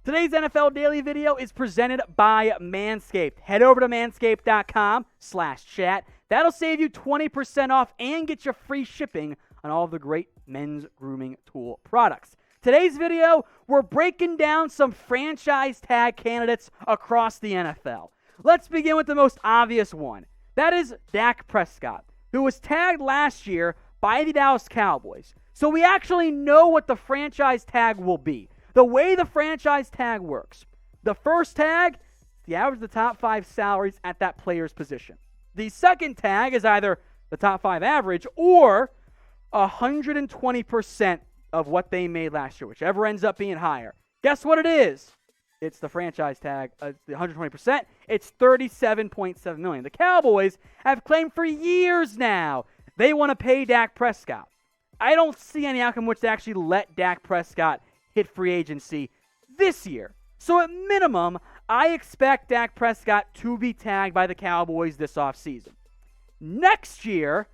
Today's NFL Daily video is presented by Manscaped. Head over to manscaped.com/chat. That'll save you 20% off and get you free shipping on all the great men's grooming tool products. Today's video, we're breaking down some franchise tag candidates across the NFL. Let's begin with the most obvious one. That is Dak Prescott, who was tagged last year by the Dallas Cowboys. So we actually know what the franchise tag will be. The way the franchise tag works, the first tag, the average of the top 5 salaries at that player's position. The second tag is either the top 5 average or 120% of what they made last year, whichever ends up being higher. Guess what it is? It's the franchise tag, the 120%. It's $37.7 million. The Cowboys have claimed for years now they want to pay Dak Prescott. I don't see any outcome which they actually let Dak Prescott hit free agency this year. So at minimum, I expect Dak Prescott to be tagged by the Cowboys this offseason. Next year,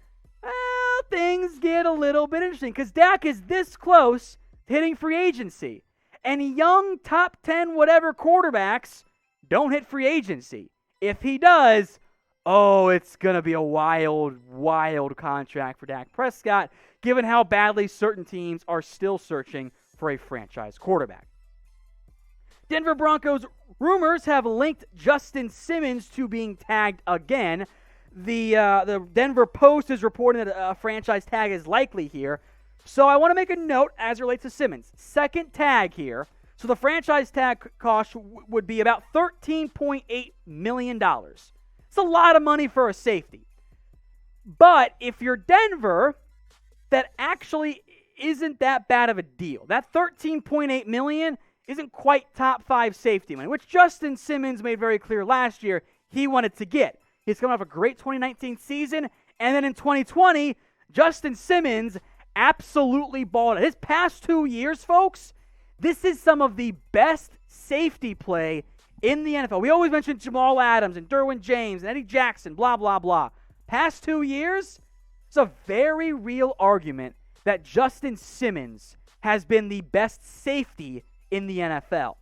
things get a little bit interesting because Dak is this close to hitting free agency. And young top 10 whatever quarterbacks don't hit free agency. If he does, it's going to be a wild, wild contract for Dak Prescott, given how badly certain teams are still searching for a franchise quarterback. Denver Broncos rumors have linked Justin Simmons to being tagged again. The Denver Post is reporting that a franchise tag is likely here. So I want to make a note as it relates to Simmons. Second tag here. So the franchise tag cost would be about $13.8 million. It's a lot of money for a safety. But if you're Denver, that actually isn't that bad of a deal. That $13.8 million isn't quite top 5 safety money, which Justin Simmons made very clear last year he wanted to get. He's coming off a great 2019 season, and then in 2020, Justin Simmons absolutely balled out. His past 2 years, folks, this is some of the best safety play in the NFL. We always mention Jamal Adams and Derwin James and Eddie Jackson, blah, blah, blah. Past 2 years, it's a very real argument that Justin Simmons has been the best safety in the NFL.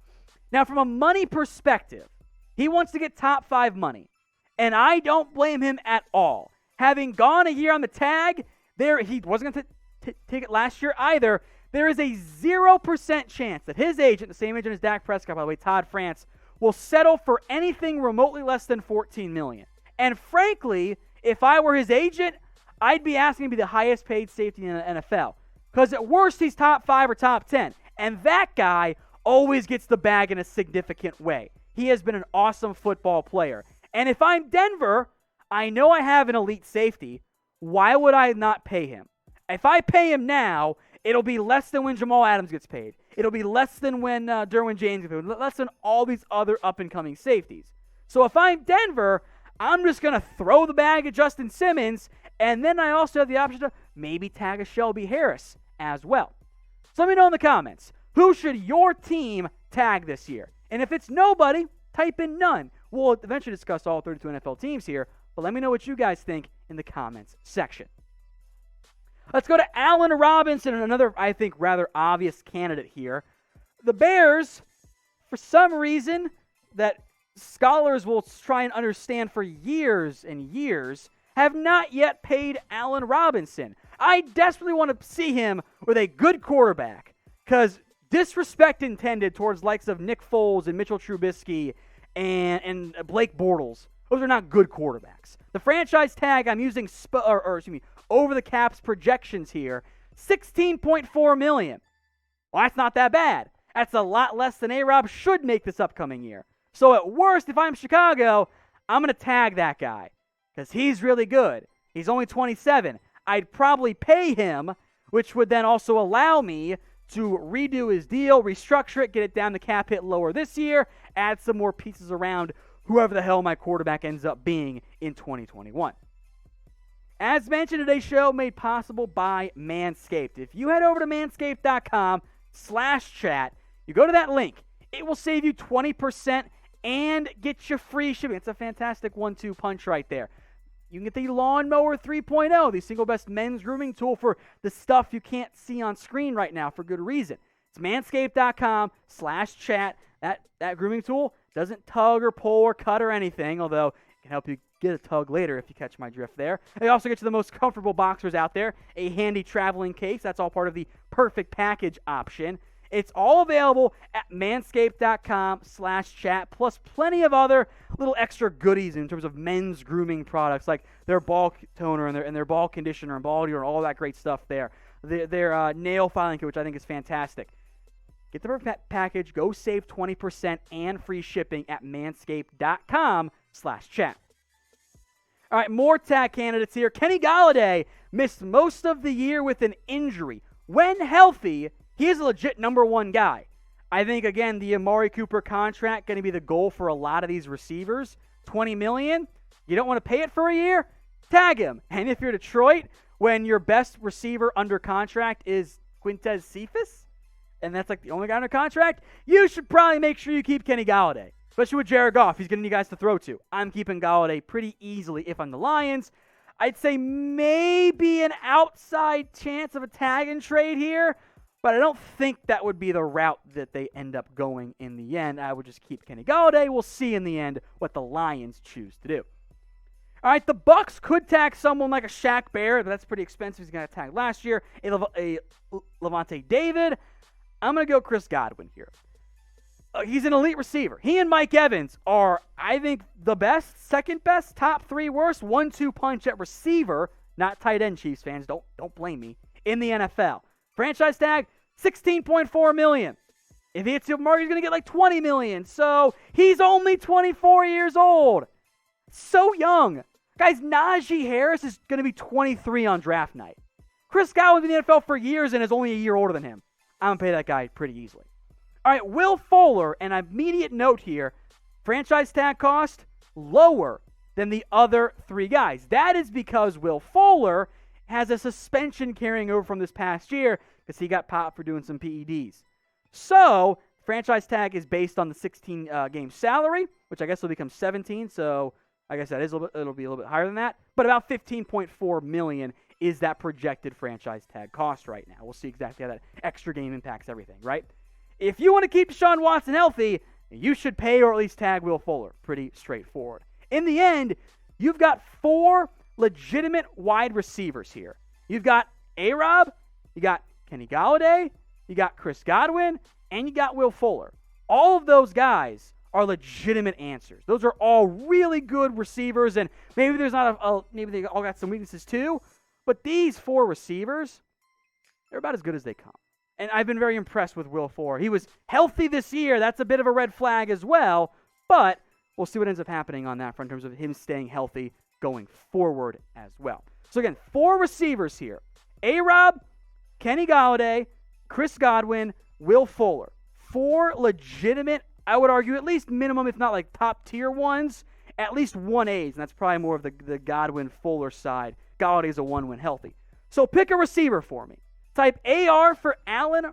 Now, from a money perspective, he wants to get top 5 money, and I don't blame him at all. Having gone a year on the tag, he wasn't going to take it last year either. There is a 0% chance that his agent, the same agent as Dak Prescott, by the way, Todd France, will settle for anything remotely less than $14 million. And frankly, if I were his agent, I'd be asking him to be the highest paid safety in the NFL. Because at worst, he's top 5 or top 10. And that guy always gets the bag in a significant way. He has been an awesome football player. And if I'm Denver, I know I have an elite safety. Why would I not pay him? If I pay him now, it'll be less than when Jamal Adams gets paid. It'll be less than when Derwin James gets paid. Less than all these other up-and-coming safeties. So if I'm Denver, I'm just going to throw the bag at Justin Simmons, and then I also have the option to maybe tag a Shelby Harris as well. So let me know in the comments, who should your team tag this year? And if it's nobody, type in none. We'll eventually discuss all 32 NFL teams here, but let me know what you guys think in the comments section. Let's go to Allen Robinson, another, I think, rather obvious candidate here. The Bears, for some reason that scholars will try and understand for years and years, have not yet paid Allen Robinson. I desperately want to see him with a good quarterback, because disrespect intended towards likes of Nick Foles and Mitchell Trubisky and Blake Bortles. Those are not good quarterbacks. The franchise tag I'm using, over the cap's projections here, $16.4 million. Well, that's not that bad. That's a lot less than A-Rob should make this upcoming year. So at worst, if I'm Chicago, I'm going to tag that guy because he's really good. He's only 27. I'd probably pay him, which would then also allow me to redo his deal, restructure it, get it down the cap hit lower this year, add some more pieces around whoever the hell my quarterback ends up being in 2021. As mentioned, today's show made possible by Manscaped. If you head over to manscaped.com/chat, you go to that link, it will save you 20% and get you free shipping. It's a fantastic 1-2 punch right there. You can get the Lawnmower 3.0, the single best men's grooming tool for the stuff you can't see on screen right now for good reason. It's manscaped.com/chat. That grooming tool doesn't tug or pull or cut or anything, although it can help you get a tug later if you catch my drift there. It also gets you the most comfortable boxers out there, a handy traveling case. That's all part of the perfect package option. It's all available at manscaped.com/chat, plus plenty of other little extra goodies in terms of men's grooming products, like their ball toner and their ball conditioner and ball deodorant, all that great stuff there. Their nail filing kit, which I think is fantastic. Get the perfect package. Go save 20% and free shipping at manscaped.com/chat. All right, more tag candidates here. Kenny Golladay missed most of the year with an injury. When healthy, he is a legit number one guy. I think, again, the Amari Cooper contract going to be the goal for a lot of these receivers. $20 million. You don't want to pay it for a year? Tag him. And if you're Detroit, when your best receiver under contract is Quintez Cephas, and that's like the only guy under contract, you should probably make sure you keep Kenny Golladay. Especially with Jared Goff. He's getting you guys to throw to. I'm keeping Golladay pretty easily if I'm the Lions. I'd say maybe an outside chance of a tag and trade here, but I don't think that would be the route that they end up going in the end. I would just keep Kenny Golladay. We'll see in the end what the Lions choose to do. All right, the Bucs could tag someone like a Shaq Barrett, but that's pretty expensive. He's going to tag last year. A Levante David. I'm going to go Chris Godwin here. He's an elite receiver. He and Mike Evans are, I think, the best, second best, top three worst, 1-2 punch at receiver, not tight end, Chiefs fans. Don't blame me. In the NFL. Franchise tag, $16.4 million. If he hits the market, he's going to get like $20 million. So he's only 24 years old. So young. Guys, Najee Harris is going to be 23 on draft night. Chris Godwin's in the NFL for years and is only a year older than him. I'm going to pay that guy pretty easily. All right, Will Fuller, an immediate note here, franchise tag cost lower than the other three guys. That is because Will Fuller has a suspension carrying over from this past year because he got popped for doing some PEDs. So, franchise tag is based on the 16-game salary, which I guess will become 17, so I guess it'll be a little bit higher than that. But about $15.4 million is that projected franchise tag cost right now. We'll see exactly how that extra game impacts everything, right? If you want to keep Deshaun Watson healthy, you should pay or at least tag Will Fuller. Pretty straightforward. In the end, you've got four legitimate wide receivers here. You've got A-Rob, you got Kenny Golladay, you got Chris Godwin, and you got Will Fuller. All of those guys are legitimate answers. Those are all really good receivers, and maybe there's not maybe they all got some weaknesses too, but these four receivers, they're about as good as they come. And I've been very impressed with Will Fuller. He was healthy this year. That's a bit of a red flag as well. But we'll see what ends up happening on that front in terms of him staying healthy going forward as well. So again, four receivers here. A-Rob, Kenny Golladay, Chris Godwin, Will Fuller. Four legitimate, I would argue, at least minimum, if not like top tier ones, at least 1As. And that's probably more of the Godwin-Fuller side. Galladay's a 1 when healthy. So pick a receiver for me. Type AR for Allen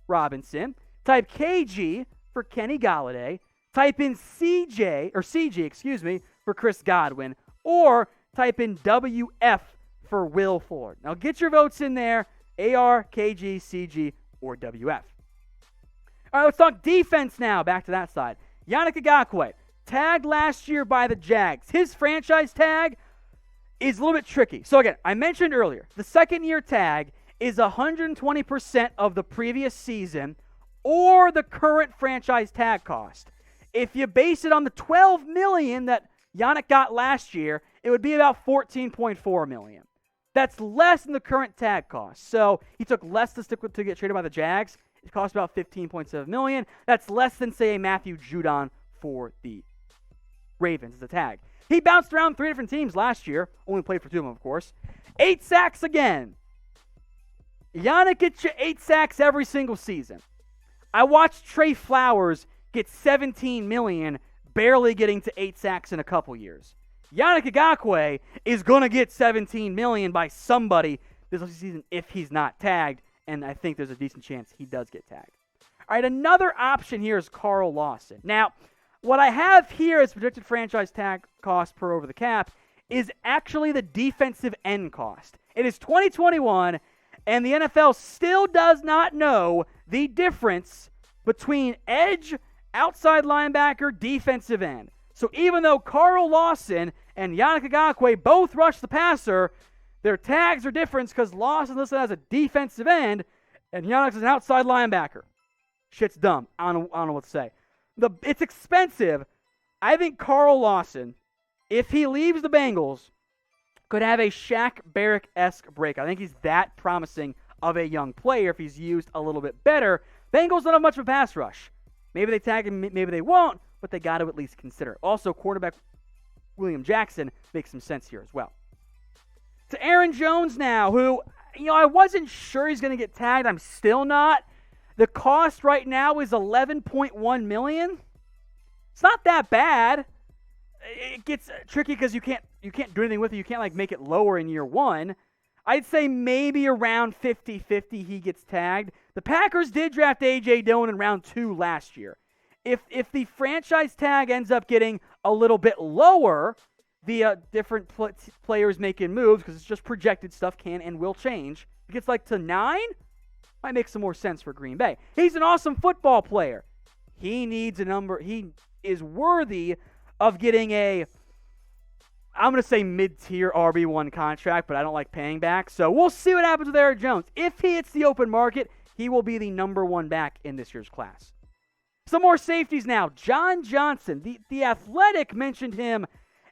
Robinson. Type KG for Kenny Golladay. Type in CG, for Chris Godwin. Or type in WF for Will Fuller. Now get your votes in there. AR, KG, CG, or WF. All right, let's talk defense now. Back to that side. Yannick Ngakoue, tagged last year by the Jags. His franchise tag is a little bit tricky. So again, I mentioned earlier, the second-year tag is 120% of the previous season or the current franchise tag cost. If you base it on the $12 million that Yannick got last year, it would be about $14.4 million. That's less than the current tag cost. So he took less to get traded by the Jags. It cost about $15.7 million. That's less than, say, a Matthew Judon for the Ravens as a tag. He bounced around 3 different teams last year. Only played for 2 of them, of course. 8 sacks again. Yannick gets you 8 sacks every single season. I watched Trey Flowers get $17 million, barely getting to 8 sacks in a couple years. Yannick Ngakoue is going to get $17 million by somebody this season if he's not tagged, and I think there's a decent chance he does get tagged. All right, another option here is Carl Lawson. Now, what I have here as projected franchise tag cost per over the cap is actually the defensive end cost. It is 2021, and the NFL still does not know the difference between edge outside linebacker, defensive end. So even though Carl Lawson and Yannick Ngakoue both rush the passer, their tags are different because Lawson listed as a defensive end and Yannick is an outside linebacker. Shit's dumb. I don't know what to say. It's expensive. I think Carl Lawson, if he leaves the Bengals, could have a Shaq Barrett-esque break. I think he's that promising of a young player if he's used a little bit better. Bengals don't have much of a pass rush. Maybe they tag him, maybe they won't, but they got to at least consider it. Also, quarterback William Jackson makes some sense here as well. To Aaron Jones now, who, I wasn't sure he's going to get tagged. I'm still not. The cost right now is $11.1 million. It's not that bad. It gets tricky because you can't do anything with it. You can't make it lower in year one. I'd say maybe around 50-50 he gets tagged. The Packers did draft A.J. Dillon in round 2 last year. If the franchise tag ends up getting a little bit lower via different players making moves, because it's just projected stuff can and will change, if it gets to 9, might make some more sense for Green Bay. He's an awesome football player. He needs a number. He is worthy of getting I'm going to say mid-tier RB1 contract, but I don't like paying back. So we'll see what happens with Aaron Jones. If he hits the open market, he will be the number 1 back in this year's class. Some more safeties now. John Johnson, the Athletic mentioned him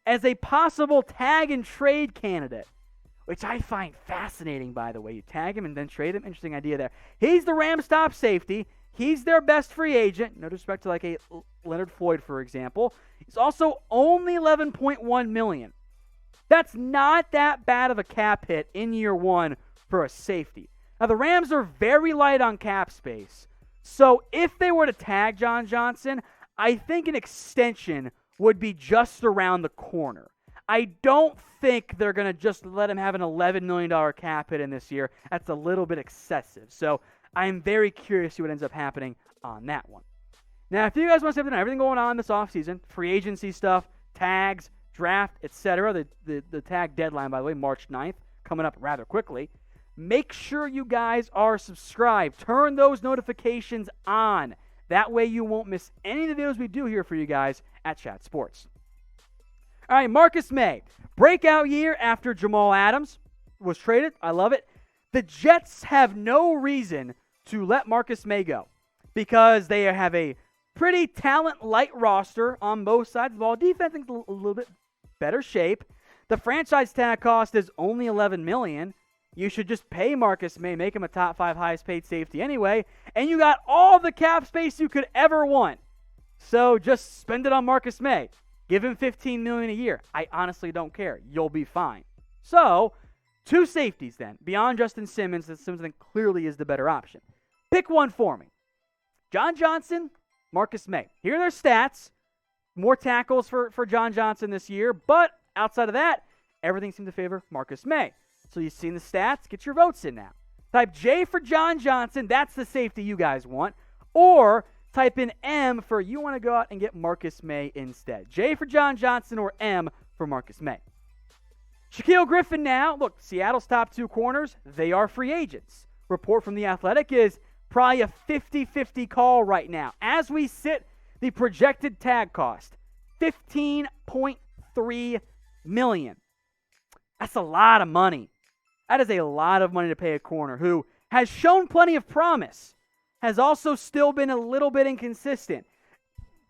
as a possible tag and trade candidate, which I find fascinating, by the way. You tag him and then trade him. Interesting idea there. He's the Rams' top safety. He's their best free agent. No disrespect to a Leonard Floyd, for example. He's also only $11.1 million. That's not that bad of a cap hit in year one for a safety. Now, the Rams are very light on cap space. So if they were to tag John Johnson, I think an extension would be just around the corner. I don't think they're going to just let him have an $11 million cap hit in this year. That's a little bit excessive. So I'm very curious to see what ends up happening on that one. Now, if you guys want to see everything going on this offseason, free agency stuff, tags, draft, etc., the tag deadline, by the way, March 9th, coming up rather quickly, make sure you guys are subscribed. Turn those notifications on. That way you won't miss any of the videos we do here for you guys at Chat Sports. All right, Marcus Maye. Breakout year after Jamal Adams was traded. I love it. The Jets have no reason to let Marcus Maye go because they have a pretty talent-light roster on both sides of the ball. Defense is a little bit better shape. The franchise tag cost is only $11 million. You should just pay Marcus Maye, make him a top 5 highest paid safety anyway, and you got all the cap space you could ever want. So just spend it on Marcus Maye. Give him $15 million a year. I honestly don't care. You'll be fine. So, 2 safeties then. Beyond Justin Simmons, that Simmons I think clearly is the better option. Pick one for me. John Johnson, Marcus Maye. Here are their stats. More tackles for John Johnson this year, but outside of that, everything seemed to favor Marcus Maye. So you've seen the stats. Get your votes in now. Type J for John Johnson. That's the safety you guys want. Or type in M for you want to go out and get Marcus Maye instead. J for John Johnson or M for Marcus Maye. Shaquill Griffin now. Look, Seattle's top 2 corners, they are free agents. Report from The Athletic is probably a 50-50 call right now. As we sit, the projected tag cost, $15.3 million. That's a lot of money. That is a lot of money to pay a corner who has shown plenty of promise, has also still been a little bit inconsistent.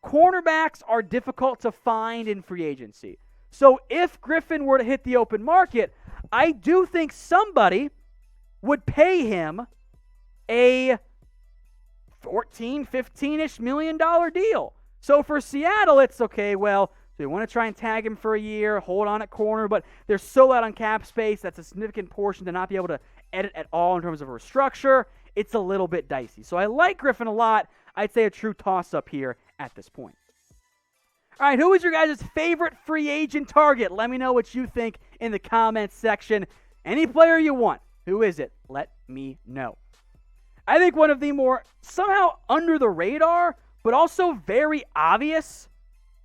Cornerbacks are difficult to find in free agency. So if Griffin were to hit the open market, I do think somebody would pay him a $14, $15-ish million deal. So for Seattle, it's okay, well, they want to try and tag him for a year, hold on at corner, but they're so out on cap space, that's a significant portion to not be able to edit at all in terms of a restructure. It's a little bit dicey. So I like Griffin a lot. I'd say a true toss-up here at this point. All right, who is your guys' favorite free agent target? Let me know what you think in the comments section. Any player you want. Who is it? Let me know. I think one of the more somehow under the radar, but also very obvious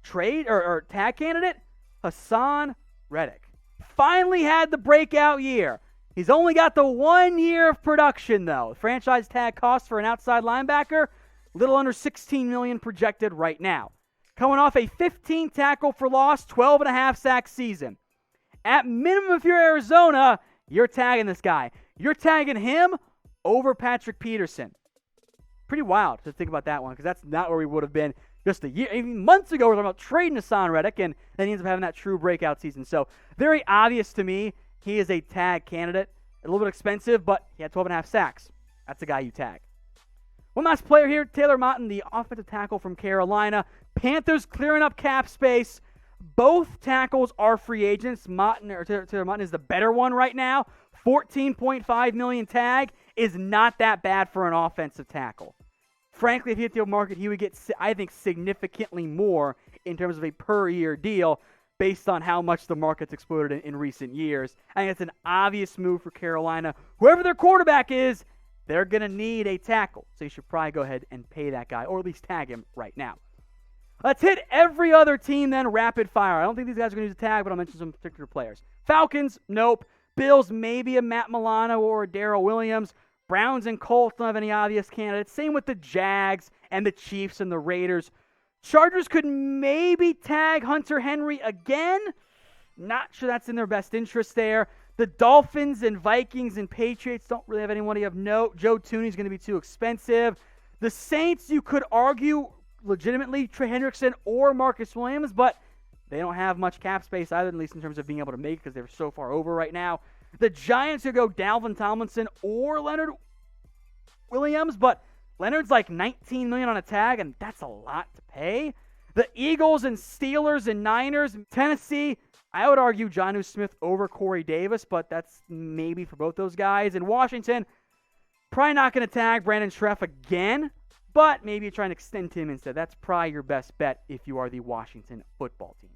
trade or tag candidate, Hasan Reddick. Finally had the breakout year. He's only got the 1 year of production, though. Franchise tag cost for an outside linebacker, little under $16 million projected right now. Coming off a 15 tackle for loss, 12.5 sack season. At minimum, if you're Arizona, you're tagging this guy. You're tagging him over Patrick Peterson. Pretty wild to think about that one, because that's not where we would have been just a year, even months ago. We're talking about trading Hasan Reddick, and then he ends up having that true breakout season. So very obvious to me, he is a tag candidate. A little bit expensive, but he had 12.5 sacks. That's the guy you tag. One last player here, Taylor Moton, the offensive tackle from Carolina. Panthers clearing up cap space. Both tackles are free agents. Taylor Moton is the better one right now. $14.5 million tag is not that bad for an offensive tackle. Frankly, if he hit the market, he would get, I think, significantly more in terms of a per-year deal based on how much the market's exploded in recent years. I think it's an obvious move for Carolina. Whoever their quarterback is, they're going to need a tackle. So you should probably go ahead and pay that guy, or at least tag him right now. Let's hit every other team then rapid fire. I don't think these guys are going to use a tag, but I'll mention some particular players. Falcons, nope. Bills, maybe a Matt Milano or a Darrell Williams. Browns and Colts don't have any obvious candidates. Same with the Jags and the Chiefs and the Raiders. Chargers could maybe tag Hunter Henry again. Not sure that's in their best interest there. The Dolphins and Vikings and Patriots don't really have anybody of note. Joe Thuney's going to be too expensive. The Saints, you could argue legitimately Trey Hendrickson or Marcus Williams, but they don't have much cap space either, at least in terms of being able to make it because they're so far over right now. The Giants could go Dalvin Tomlinson or Leonard Williams, but Leonard's like $19 million on a tag, and that's a lot to pay. The Eagles and Steelers and Niners, Tennessee, I would argue Jonnu Smith over Corey Davis, but that's maybe for both those guys. In Washington, probably not going to tag Brandon Schreff again, but maybe try and extend him instead. That's probably your best bet if you are the Washington football team.